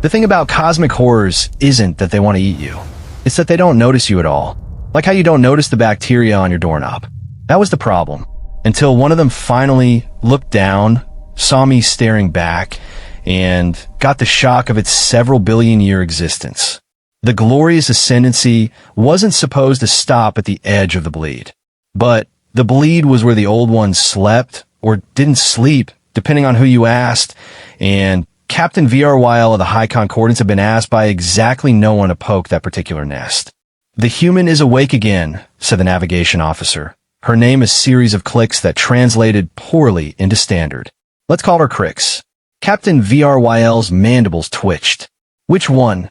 The thing about cosmic horrors isn't that they want to eat you. It's that they don't notice you at all. Like how you don't notice the bacteria on your doorknob. That was the problem. Until one of them finally looked down, saw me staring back, and got the shock of its several billion-year existence. The glorious ascendancy wasn't supposed to stop at the edge of the bleed. But the bleed was where the old ones slept, or didn't sleep, depending on who you asked, and Captain VRYL of the High Concordance had been asked by exactly no one to poke that particular nest. "The human is awake again," said the navigation officer. Her name a series of clicks that translated poorly into standard. Let's call her Crix. Captain VRYL's mandibles twitched. Which one?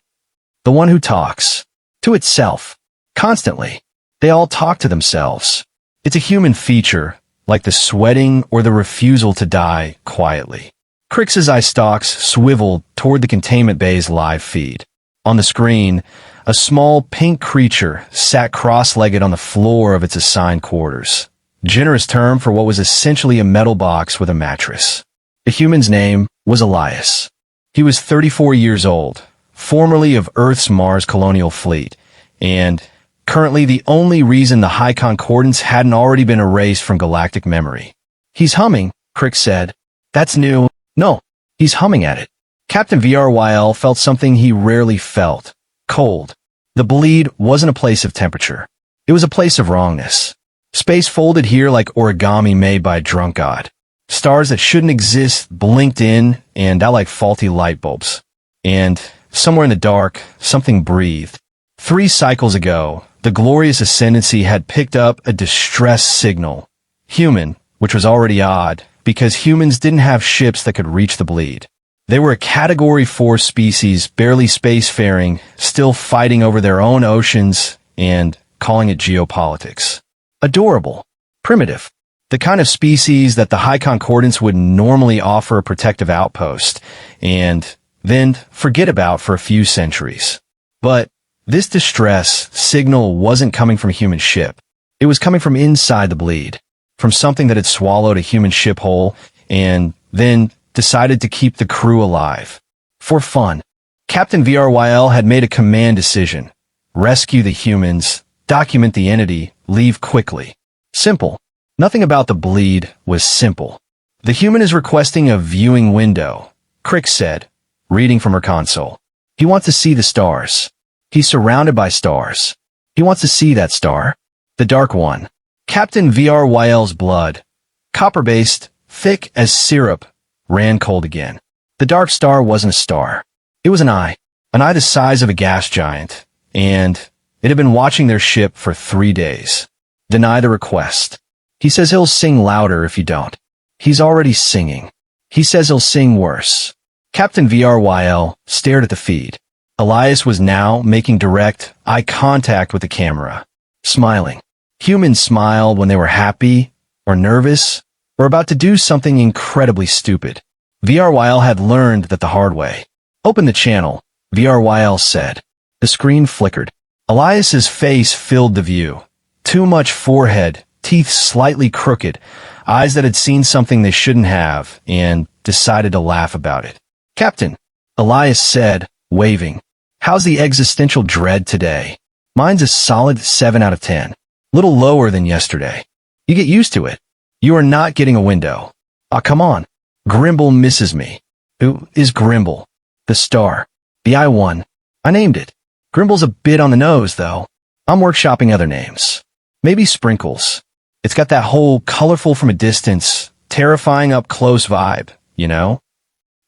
The one who talks. To itself. Constantly. They all talk to themselves. It's a human feature, like the sweating or the refusal to die quietly. Crix's eye stalks swiveled toward the containment bay's live feed. On the screen, a small pink creature sat cross-legged on the floor of its assigned quarters. Generous term for what was essentially a metal box with a mattress. The human's name was Elias. He was 34 years old, formerly of Earth's Mars colonial fleet, and currently the only reason the High Concordance hadn't already been erased from galactic memory. "He's humming," Crix said. "That's new." "No, he's humming at it." Captain VRYL felt something he rarely felt. Cold. The bleed wasn't a place of temperature. It was a place of wrongness. Space folded here like origami made by a drunk god. Stars that shouldn't exist blinked in and out like faulty light bulbs. And somewhere in the dark, something breathed. 3 cycles ago, the glorious ascendancy had picked up a distress signal. Human, which was already odd, because humans didn't have ships that could reach the bleed. They were a Category 4 species, barely spacefaring, still fighting over their own oceans, and calling it geopolitics. Adorable. Primitive. The kind of species that the High Concordance would normally offer a protective outpost, and then forget about for a few centuries. But this distress signal wasn't coming from a human ship. It was coming from inside the bleed, from something that had swallowed a human ship whole, and then decided to keep the crew alive. For fun. Captain VRYL had made a command decision. Rescue the humans, document the entity, leave quickly. Simple. Nothing about the bleed was simple. "The human is requesting a viewing window," Crix said, reading from her console. "He wants to see the stars. He's surrounded by stars. He wants to see that star. The dark one." Captain VRYL's blood, copper-based, thick as syrup, ran cold again. The dark star wasn't a star. It was an eye the size of a gas giant, and it had been watching their ship for 3 days. Deny the request. He says he'll sing louder if you don't. He's already singing. He says he'll sing worse. Captain VRYL stared at the feed. Elias was now making direct eye contact with the camera, smiling. Humans smile when they were happy, or nervous, or about to do something incredibly stupid. VRYL had learned that the hard way. "Open the channel," VRYL said. The screen flickered. Elias's face filled the view. Too much forehead, teeth slightly crooked, eyes that had seen something they shouldn't have, and decided to laugh about it. "Captain," Elias said, waving. "How's the existential dread today?" "Mine's a solid 7 out of 10. Little lower than yesterday. You get used to it. You are not getting a window." "Aw, come on. Grimble misses me." "Who is Grimble?" "The star. The I-1. I named it. Grimble's a bit on the nose, though. I'm workshopping other names. Maybe Sprinkles. It's got that whole colorful from a distance, terrifying up close vibe, you know?"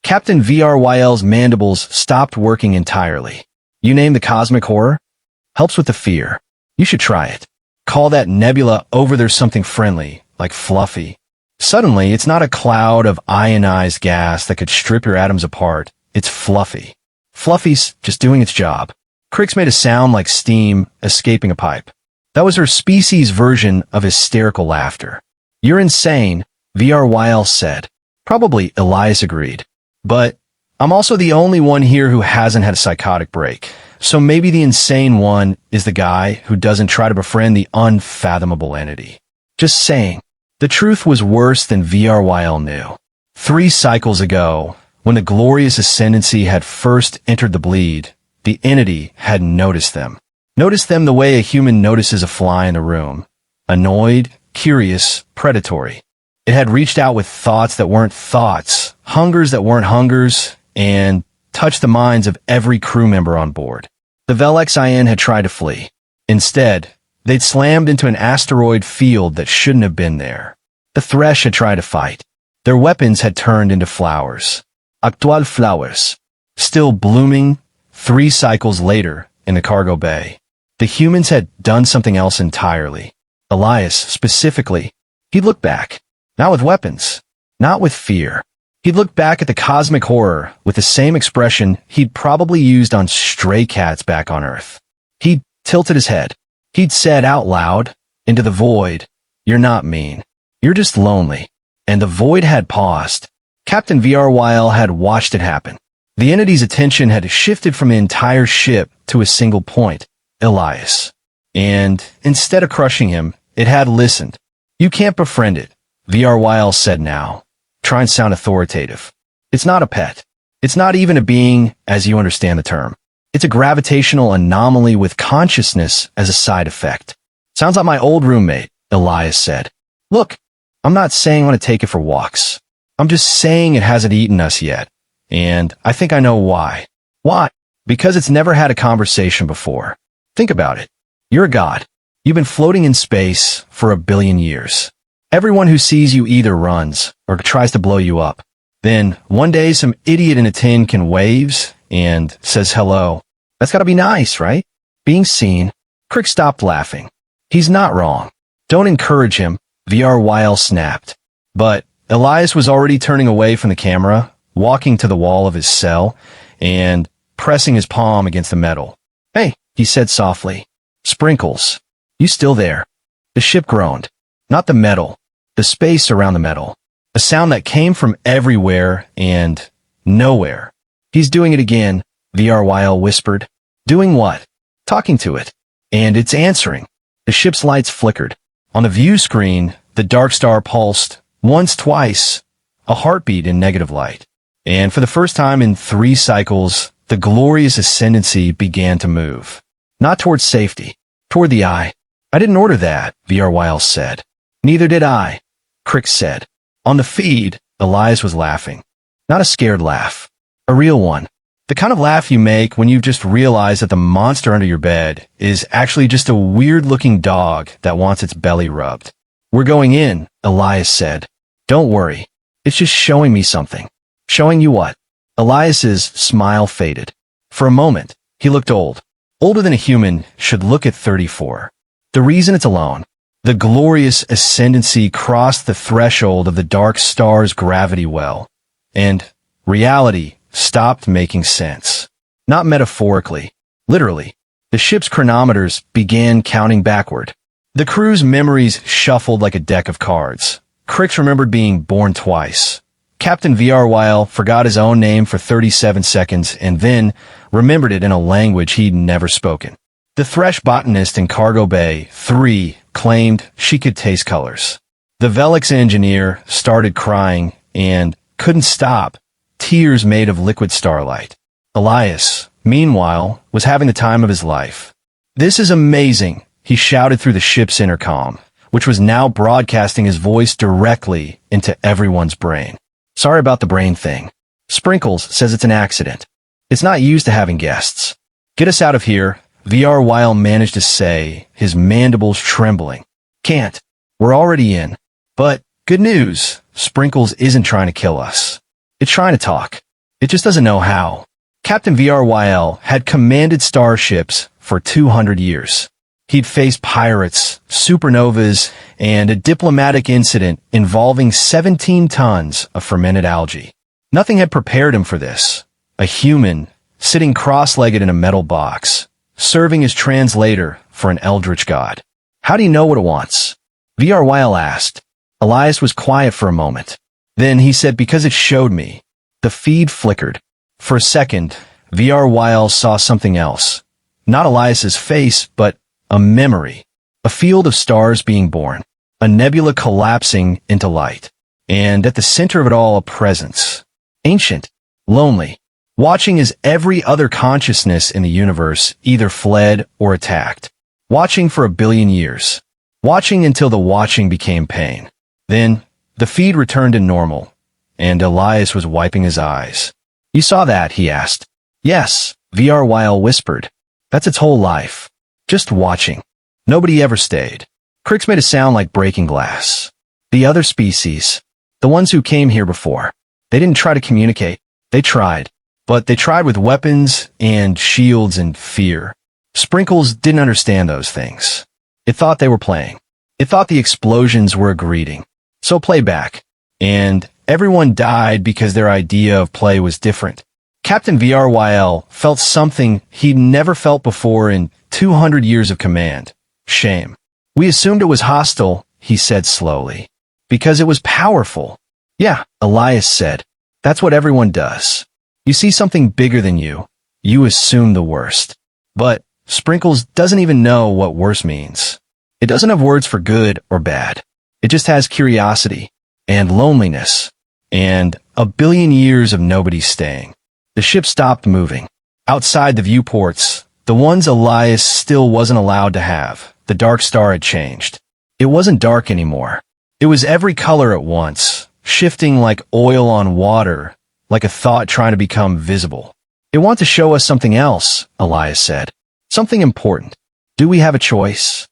Captain VRYL's mandibles stopped working entirely. "You name the cosmic horror? Helps with the fear. You should try it. Call that nebula over there's something friendly, like fluffy. Suddenly, it's not a cloud of ionized gas that could strip your atoms apart. It's fluffy. Fluffy's just doing its job." Crix made a sound like steam escaping a pipe. That was her species' version of hysterical laughter. "You're insane," VRYL said. Probably, Elias agreed. "But I'm also the only one here who hasn't had a psychotic break. So maybe the insane one is the guy who doesn't try to befriend the unfathomable entity." Just saying. The truth was worse than VRYL knew. 3 cycles ago, when the glorious ascendancy had first entered the bleed, the entity had noticed them. Noticed them the way a human notices a fly in the room. Annoyed, curious, predatory. It had reached out with thoughts that weren't thoughts, hungers that weren't hungers, and touched the minds of every crew member on board. The Velexin had tried to flee. Instead, they'd slammed into an asteroid field that shouldn't have been there. The Thresh had tried to fight. Their weapons had turned into flowers. Actual flowers. Still blooming 3 cycles later in the cargo bay. The humans had done something else entirely. Elias, specifically, he'd look back. Not with weapons. Not with fear. He'd look back at the cosmic horror with the same expression he'd probably used on stray cats back on Earth. He'd tilted his head. He'd said out loud, into the void, "You're not mean. You're just lonely." And the void had paused. Captain VRYL had watched it happen. The entity's attention had shifted from the entire ship to a single point, Elias. And instead of crushing him, it had listened. "You can't befriend it," VRYL said now, trying to sound authoritative. "It's not a pet. It's not even a being as you understand the term. It's a gravitational anomaly with consciousness as a side effect." "Sounds like my old roommate," Elias said. "Look, I'm not saying I want to take it for walks. I'm just saying it hasn't eaten us yet. And I think I know why." "Why?" "Because it's never had a conversation before. Think about it. You're a god. You've been floating in space for 1 billion years. Everyone who sees you either runs or tries to blow you up. Then, one day, some idiot in a tin can waves and says hello. That's gotta be nice, right? Being seen." Crick stopped laughing. "He's not wrong. Don't encourage him," VRYL snapped. But Elias was already turning away from the camera, walking to the wall of his cell, and pressing his palm against the metal. "Hey," he said softly. "Sprinkles. You still there?" The ship groaned. Not the metal. The space around the metal. A sound that came from everywhere and nowhere. "He's doing it again," VRYL whispered. "Doing what?" "Talking to it. And it's answering." The ship's lights flickered. On the view screen, the dark star pulsed, once, twice, a heartbeat in negative light. And for the first time in 3 cycles, the glorious ascendancy began to move. Not towards safety, toward the eye. "I didn't order that," VRYL said. "Neither did I," Crick said. On the feed, Elias was laughing. Not a scared laugh. A real one. The kind of laugh you make when you've just realized that the monster under your bed is actually just a weird-looking dog that wants its belly rubbed. "We're going in," Elias said. "Don't worry. It's just showing me something." "Showing you what?" Elias's smile faded. For a moment, he looked old. Older than a human should look at 34. The reason it's alone. The glorious ascendancy crossed the threshold of the dark star's gravity well, and reality stopped making sense. Not metaphorically, literally. The ship's chronometers began counting backward. The crew's memories shuffled like a deck of cards. Crix remembered being born twice. Captain VRYL forgot his own name for 37 seconds and then remembered it in a language he'd never spoken. The Thresh botanist in Cargo Bay 3 claimed she could taste colors. The Velix engineer started crying and couldn't stop, tears made of liquid starlight. Elias, meanwhile, was having the time of his life. "This is amazing," he shouted through the ship's intercom, which was now broadcasting his voice directly into everyone's brain. "Sorry about the brain thing. Sprinkles says it's an accident. It's not used to having guests. Get us out of here," VRYL managed to say, his mandibles trembling. "Can't. We're already in. But, good news, Sprinkles isn't trying to kill us. It's trying to talk. It just doesn't know how." Captain VRYL had commanded starships for 200 years. He'd faced pirates, supernovas, and a diplomatic incident involving 17 tons of fermented algae. Nothing had prepared him for this. A human, sitting cross-legged in a metal box, serving as translator for an eldritch god. "How do you know what it wants?" VRYL asked. Elias was quiet for a moment. Then he said, "Because it showed me." The feed flickered. For a second, VRYL saw something else. Not Elias's face, but a memory. A field of stars being born. A nebula collapsing into light. And at the center of it all, a presence. Ancient. lonely, watching as every other consciousness in the universe either fled or attacked, watching for 1 billion years, watching until the watching became pain. Then, the feed returned to normal, and Elias was wiping his eyes. "You saw that?" he asked. "Yes," VRYL whispered. "That's its whole life. Just watching. Nobody ever stayed." Crix made a sound like breaking glass. "The other species, the ones who came here before, they didn't try to communicate. They tried. But they tried with weapons and shields and fear. Sprinkles didn't understand those things. It thought they were playing. It thought the explosions were a greeting. So it played back. And everyone died because their idea of play was different." Captain VRYL felt something he'd never felt before in 200 years of command. Shame. "We assumed it was hostile," he said slowly. "Because it was powerful." "Yeah," Elias said. "That's what everyone does. You see something bigger than you. You assume the worst." But Sprinkles doesn't even know what worse means. It doesn't have words for good or bad. It just has curiosity and loneliness and 1 billion years of nobody staying. The ship stopped moving. Outside the viewports, the ones Elias still wasn't allowed to have, the dark star had changed. It wasn't dark anymore. It was every color at once, shifting like oil on water, like a thought trying to become visible. "It wants to show us something else," Elias said. "Something important. Do we have a choice?"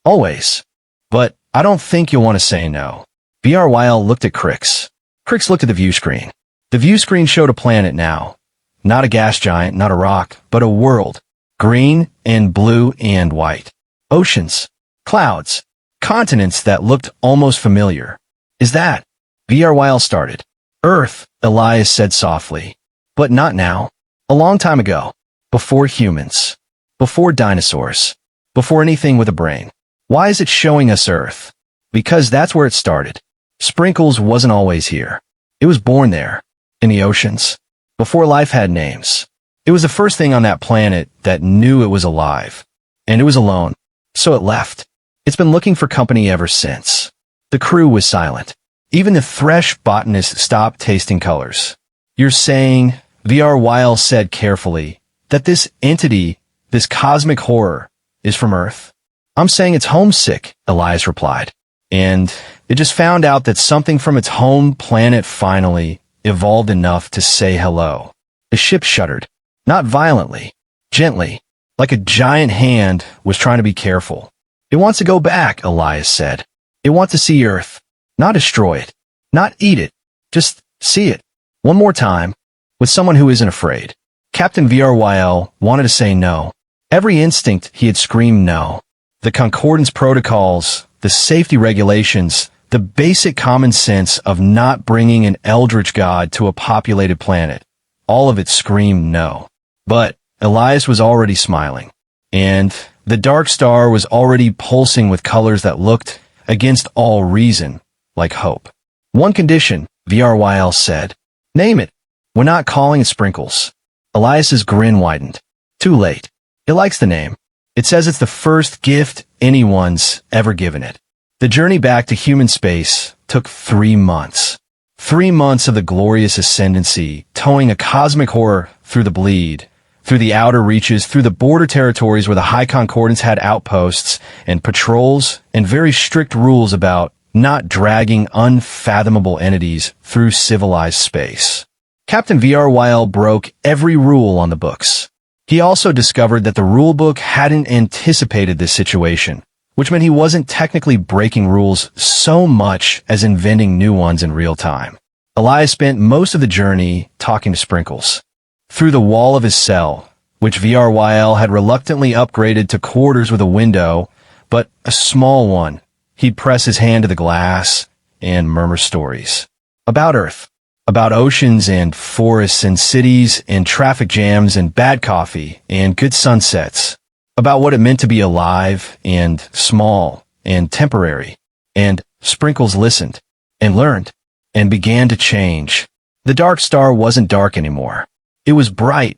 "Always. But I don't think you'll want to say no." VRYL looked at Crix. Crix looked at the view screen. The view screen showed a planet now. Not a gas giant, not a rock, but a world. Green and blue and white. Oceans. Clouds. Continents that looked almost familiar. "Is that?" VRYL started. "Earth," Elias said softly. "But not now. A long time ago. Before humans. Before dinosaurs. Before anything with a brain. Why is it showing us Earth? Because that's where it started. Sprinkles wasn't always here. It was born there. In the oceans. Before life had names. It was the first thing on that planet that knew it was alive. And it was alone. So it left. It's been looking for company ever since." The crew was silent. Even the Thresh botanist stopped tasting colors. "You're saying," VRYL said carefully, "that this entity, this cosmic horror, is from Earth?" "I'm saying it's homesick," Elias replied. "And it just found out that something from its home planet finally evolved enough to say hello." The ship shuddered. Not violently, gently, like a giant hand was trying to be careful. "It wants to go back," Elias said. "It wants to see Earth. Not destroy it. Not eat it. Just see it. One more time. With someone who isn't afraid." Captain VRYL wanted to say no. Every instinct he had screamed no. The concordance protocols, the safety regulations, the basic common sense of not bringing an eldritch god to a populated planet. All of it screamed no. But Elias was already smiling. And the dark star was already pulsing with colors that looked, against all reason, like hope. "One condition," VRYL said. "Name it. We're not calling it Sprinkles." Elias's grin widened. "Too late. It likes the name. It says it's the first gift anyone's ever given it." The journey back to human space took 3 months. 3 months of the glorious ascendancy, towing a cosmic horror through the bleed, through the outer reaches, through the border territories where the High Concordance had outposts and patrols and very strict rules about not dragging unfathomable entities through civilized space. Captain VRYL broke every rule on the books. He also discovered that the rulebook hadn't anticipated this situation, which meant he wasn't technically breaking rules so much as inventing new ones in real time. Elias spent most of the journey talking to Sprinkles. Through the wall of his cell, which VRYL had reluctantly upgraded to quarters with a window, but a small one, he'd press his hand to the glass and murmur stories. About Earth. About oceans and forests and cities and traffic jams and bad coffee and good sunsets. About what it meant to be alive and small and temporary. And Sprinkles listened and learned and began to change. The dark star wasn't dark anymore. It was bright,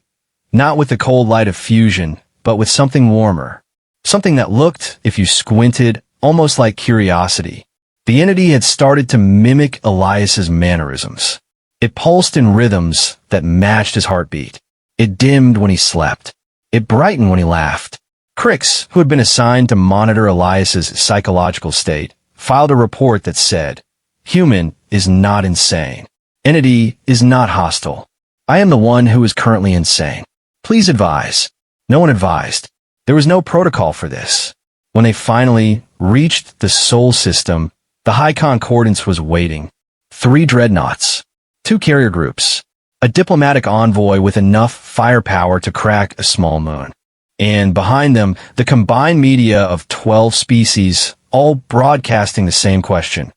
not with the cold light of fusion, but with something warmer. Something that looked, if you squinted, almost like curiosity. The entity had started to mimic Elias's mannerisms. It pulsed in rhythms that matched his heartbeat. It dimmed when he slept. It brightened when he laughed. Crix, who had been assigned to monitor Elias's psychological state, filed a report that said, "Human is not insane. Entity is not hostile. I am the one who is currently insane. Please advise." No one advised. There was no protocol for this. When they finally reached the Sol system, the High Concordance was waiting. 3 dreadnoughts, 2 carrier groups, a diplomatic envoy with enough firepower to crack a small moon. And behind them, the combined media of 12 species, all broadcasting the same question.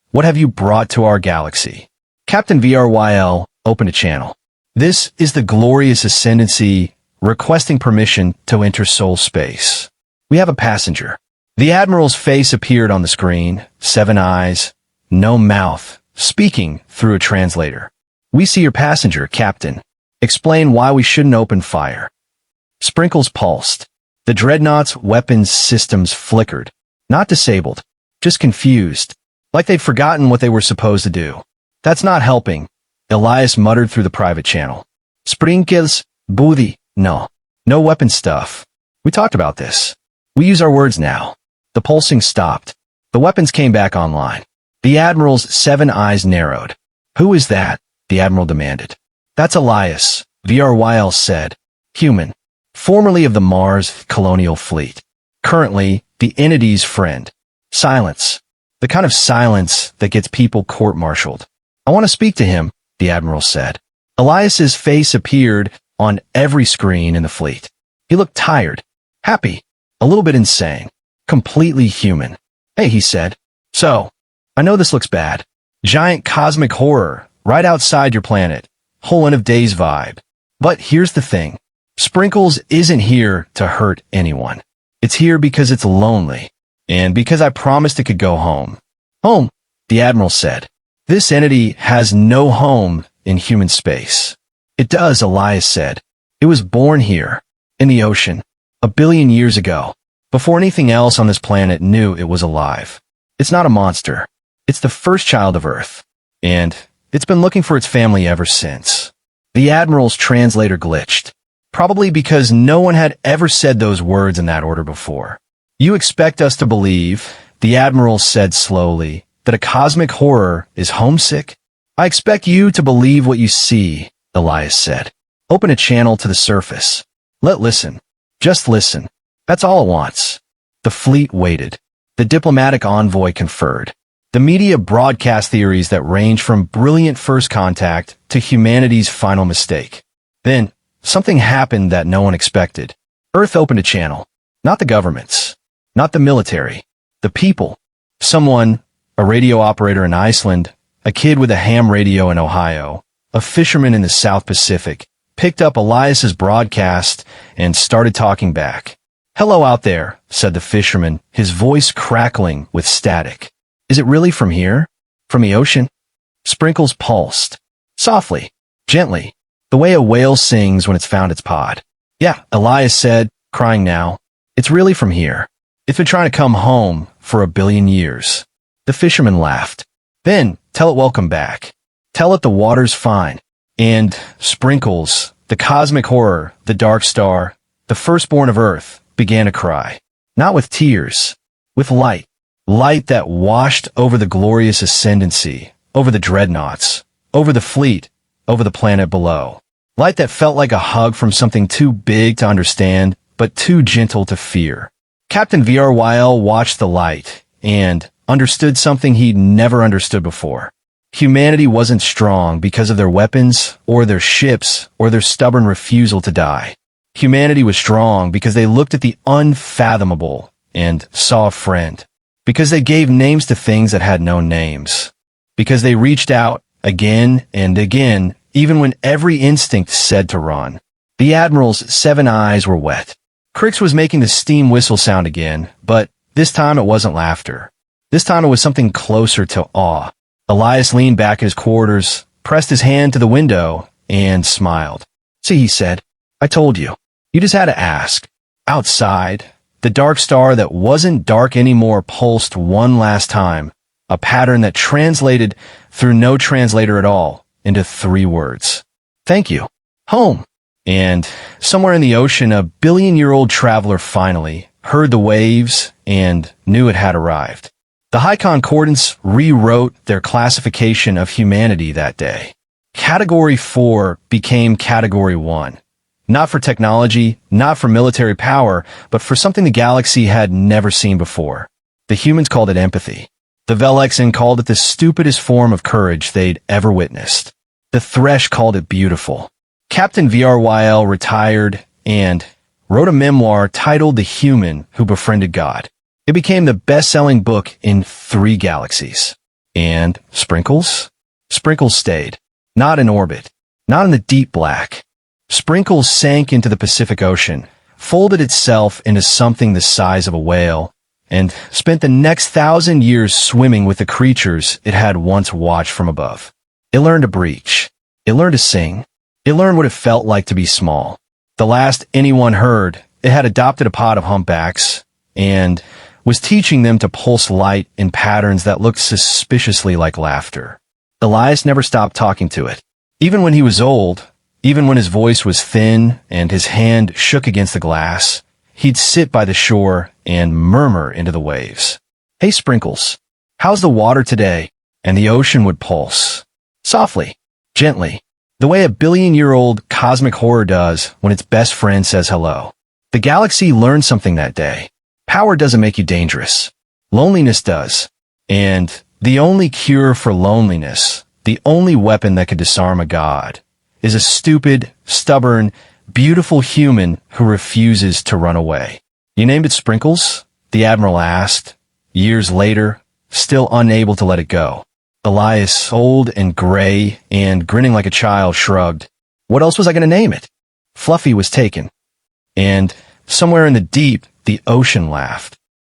What have you brought to our galaxy? Captain VRYL opened a channel. This is the glorious ascendancy requesting permission to enter Sol space. We have a passenger. The Admiral's face appeared on the screen, 7 eyes, no mouth, speaking through a translator. We see your passenger, Captain. Explain why we shouldn't open fire. Sprinkles pulsed. The dreadnought's weapons systems flickered. Not disabled, just confused, like they'd forgotten what they were supposed to do. That's not helping, Elias muttered through the private channel. Sprinkles, booty, no weapon stuff. We talked about this. We use our words now. The pulsing stopped. The weapons came back online. The Admiral's 7 eyes narrowed. Who is that? The Admiral demanded. That's Elias, VRYL said. Human. Formerly of the Mars Colonial Fleet. Currently, the entity's friend. Silence. The kind of silence that gets people court-martialed. I want to speak to him, the Admiral said. Elias's face appeared on every screen in the fleet. He looked tired, happy, a little bit insane, completely human. Hey, he said. So, I know this looks bad. Giant cosmic horror, right outside your planet. Whole end of days vibe. But here's the thing. Sprinkles isn't here to hurt anyone. It's here because it's lonely. And because I promised it could go home. Home, the Admiral said. This entity has no home in human space. It does, Elias said. It was born here, in the ocean, 1 billion years ago, before anything else on this planet knew it was alive. It's not a monster. It's the first child of Earth. And it's been looking for its family ever since. The Admiral's translator glitched. Probably because no one had ever said those words in that order before. You expect us to believe, the Admiral said slowly, that a cosmic horror is homesick? I expect you to believe what you see, Elias said. Open a channel to the surface. Listen. Just listen. That's all it wants. The fleet waited. The diplomatic envoy conferred. The media broadcast theories that range from brilliant first contact to humanity's final mistake. Then, something happened that no one expected. Earth opened a channel. Not the governments. Not the military. The people. Someone, a radio operator in Iceland, a kid with a ham radio in Ohio, a fisherman in the South Pacific, picked up Elias's broadcast and started talking back. Hello out there, said the fisherman, his voice crackling with static. Is it really from here? From the ocean? Sprinkles pulsed. Softly. Gently. The way a whale sings when it's found its pod. Yeah, Elias said, crying now. It's really from here. It's been trying to come home for 1 billion years. The fisherman laughed. Then, tell it welcome back. Tell it the water's fine. And Sprinkles, the cosmic horror, the dark star, the firstborn of Earth, began to cry. Not with tears. With light. Light that washed over the glorious ascendancy, over the dreadnoughts, over the fleet, over the planet below. Light that felt like a hug from something too big to understand, but too gentle to fear. Captain VRYL watched the light and understood something he'd never understood before. Humanity wasn't strong because of their weapons or their ships or their stubborn refusal to die. Humanity was strong because they looked at the unfathomable and saw a friend. Because they gave names to things that had no names. Because they reached out again and again, even when every instinct said to run. The Admiral's 7 eyes were wet. Crix was making the steam whistle sound again, but this time it wasn't laughter. This time it was something closer to awe. Elias leaned back in his quarters, pressed his hand to the window, and smiled. See, he said, I told you. You just had to ask. Outside, the dark star that wasn't dark anymore pulsed one last time, a pattern that translated through no translator at all, into 3 words. Thank you. Home. And somewhere in the ocean, a billion-year-old traveler finally heard the waves and knew it had arrived. The High Concordance rewrote their classification of humanity that day. Category 4 became Category 1. Not for technology, not for military power, but for something the galaxy had never seen before. The humans called it empathy. The Velexan called it the stupidest form of courage they'd ever witnessed. The Thresh called it beautiful. Captain VRYL retired and wrote a memoir titled The Human Who Befriended God. It became the best-selling book in 3 galaxies. And Sprinkles? Sprinkles stayed. Not in orbit. Not in the deep black. Sprinkles sank into the Pacific Ocean, folded itself into something the size of a whale, and spent the next 1,000 years swimming with the creatures it had once watched from above. It learned to breach. It learned to sing. It learned what it felt like to be small. The last anyone heard, it had adopted a pod of humpbacks and was teaching them to pulse light in patterns that looked suspiciously like laughter. Elias never stopped talking to it. Even when he was old, even when his voice was thin and his hand shook against the glass, he'd sit by the shore and murmur into the waves. Hey, Sprinkles, how's the water today? And the ocean would pulse. Softly, gently, the way a billion-year-old cosmic horror does when its best friend says hello. The galaxy learned something that day. Power doesn't make you dangerous. Loneliness does. And the only cure for loneliness, the only weapon that could disarm a god, is a stupid, stubborn, beautiful human who refuses to run away. You named it Sprinkles? The Admiral asked, years later, still unable to let it go. Elias, old and gray and grinning like a child, shrugged. What else was I going to name it? Fluffy was taken. And somewhere in the deep, the ocean laughed.